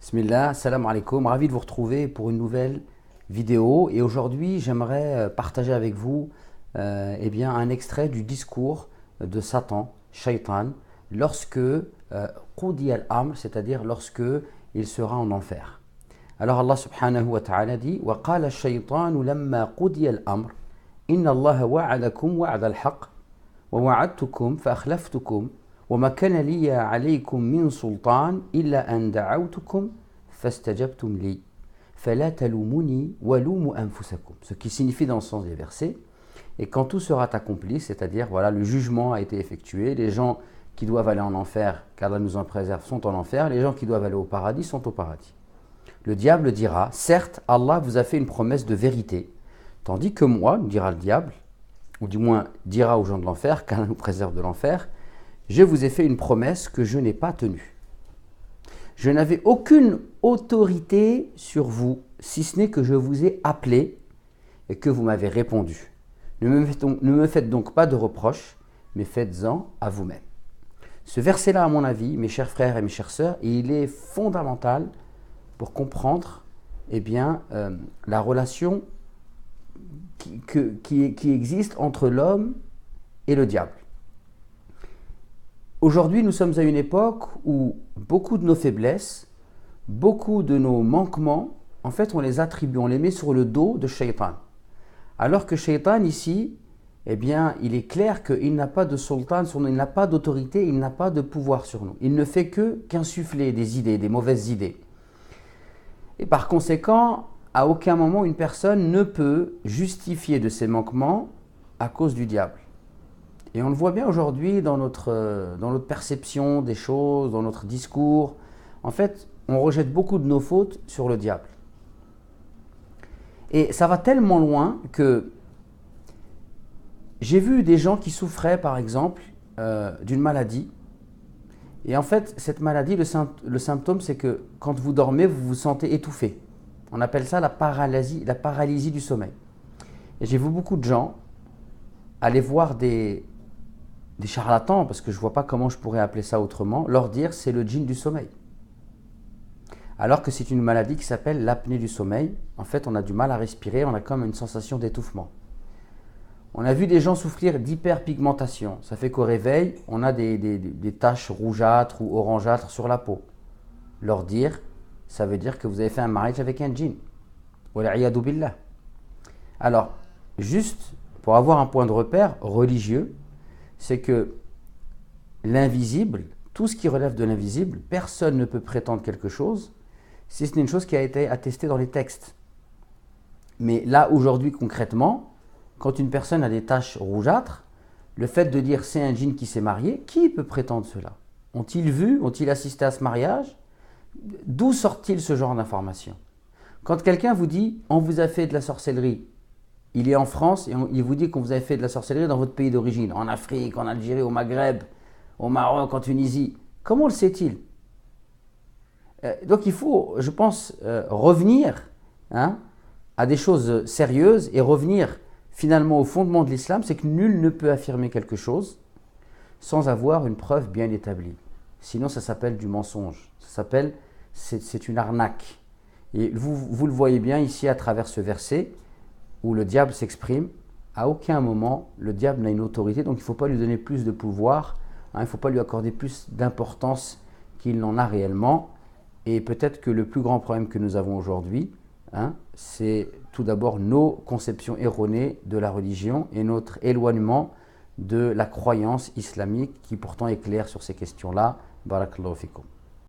Bismillah, salam alaikum, ravi de vous retrouver pour une nouvelle vidéo et aujourd'hui j'aimerais partager avec vous un extrait du discours de Satan, Shaitan, lorsque Qudi al-Amr, c'est-à-dire lorsque il sera en enfer. Alors Allah subhanahu wa ta'ala dit وَقَالَ الشَّيْطَانُ لَمَّا قُضِيَ الْأَمْرِ إِنَّ اللَّهَ وَعَدَكُمْ وَعْدَ الْحَقِّ وَوَعَدْتُكُمْ فَأَخْلَفْتُكُمْ وَمَا كَانَ لِيَ عَلَيْكُمْ مِنْ سُلْطَانٍ إِلَّا أَنْ دَعَوْتُكُمْ فَاسْتَجَبْتُمْ لِي فَلَا تَلُومُونِي وَلُومُوا أَنفُسَكُمْ. Ce qui signifie dans le sens des versets, et quand tout sera accompli, c'est-à-dire voilà, le jugement a été effectué, les gens qui doivent aller en enfer, qu'Allah nous en préserve, sont en enfer, les gens qui doivent aller au paradis sont au paradis. Le diable dira, certes, Allah vous a fait une promesse de vérité, tandis que moi, nous dira le diable, ou du moins dira aux gens de l'enfer, qu'Allah nous préserve de l'enfer, je vous ai fait une promesse que je n'ai pas tenue. Je n'avais aucune autorité sur vous, si ce n'est que je vous ai appelé et que vous m'avez répondu. Ne me faites donc pas de reproches, mais faites-en à vous-même. Ce verset-là, à mon avis, mes chers frères et mes chères sœurs, il est fondamental pour comprendre la relation qui existe entre l'homme et le diable. Aujourd'hui, nous sommes à une époque où beaucoup de nos faiblesses, beaucoup de nos manquements, en fait, on les attribue, on les met sur le dos de Shaitan. Alors que Shaitan, ici, il est clair qu'il n'a pas de sultan sur nous, il n'a pas d'autorité, il n'a pas de pouvoir sur nous. Il ne fait qu'insuffler des idées, des mauvaises idées. Et par conséquent, à aucun moment, une personne ne peut justifier de ses manquements à cause du diable. Et on le voit bien aujourd'hui dans notre perception des choses, dans notre discours. En fait, on rejette beaucoup de nos fautes sur le diable. Et ça va tellement loin que j'ai vu des gens qui souffraient, par exemple, d'une maladie. Et en fait, cette maladie, le symptôme, c'est que quand vous dormez, vous vous sentez étouffé. On appelle ça la paralysie du sommeil. Et j'ai vu beaucoup de gens aller voir des charlatans, parce que je ne vois pas comment je pourrais appeler ça autrement, leur dire c'est le djinn du sommeil. Alors que c'est une maladie qui s'appelle l'apnée du sommeil. En fait, on a du mal à respirer, on a comme une sensation d'étouffement. On a vu des gens souffrir d'hyperpigmentation. Ça fait qu'au réveil, on a des taches rougeâtres ou orangeâtres sur la peau. Leur dire, ça veut dire que vous avez fait un mariage avec un djinn. Wal'iyadu billah. Alors, juste pour avoir un point de repère religieux, c'est que l'invisible, tout ce qui relève de l'invisible, personne ne peut prétendre quelque chose si ce n'est une chose qui a été attestée dans les textes. Mais là, aujourd'hui, concrètement, quand une personne a des taches rougeâtres, le fait de dire c'est un djinn qui s'est marié, qui peut prétendre cela? Ont-ils vu, ont-ils assisté à ce mariage? D'où sort-il ce genre d'informations? Quand quelqu'un vous dit on vous a fait de la sorcellerie, il est en France et il vous dit qu'on vous a fait de la sorcellerie dans votre pays d'origine, en Afrique, en Algérie, au Maghreb, au Maroc, en Tunisie, comment le sait-il? Donc il faut, je pense, revenir à des choses sérieuses et revenir finalement au fondement de l'islam, c'est que nul ne peut affirmer quelque chose sans avoir une preuve bien établie. Sinon ça s'appelle du mensonge, c'est une arnaque. Et vous le voyez bien ici à travers ce verset où le diable s'exprime. À aucun moment le diable n'a une autorité, donc il ne faut pas lui donner plus de pouvoir, il ne faut pas lui accorder plus d'importance qu'il n'en a réellement. Et peut-être que le plus grand problème que nous avons aujourd'hui, c'est tout d'abord nos conceptions erronées de la religion et notre éloignement de la croyance islamique qui pourtant est claire sur ces questions-là. Barakallahu fikum.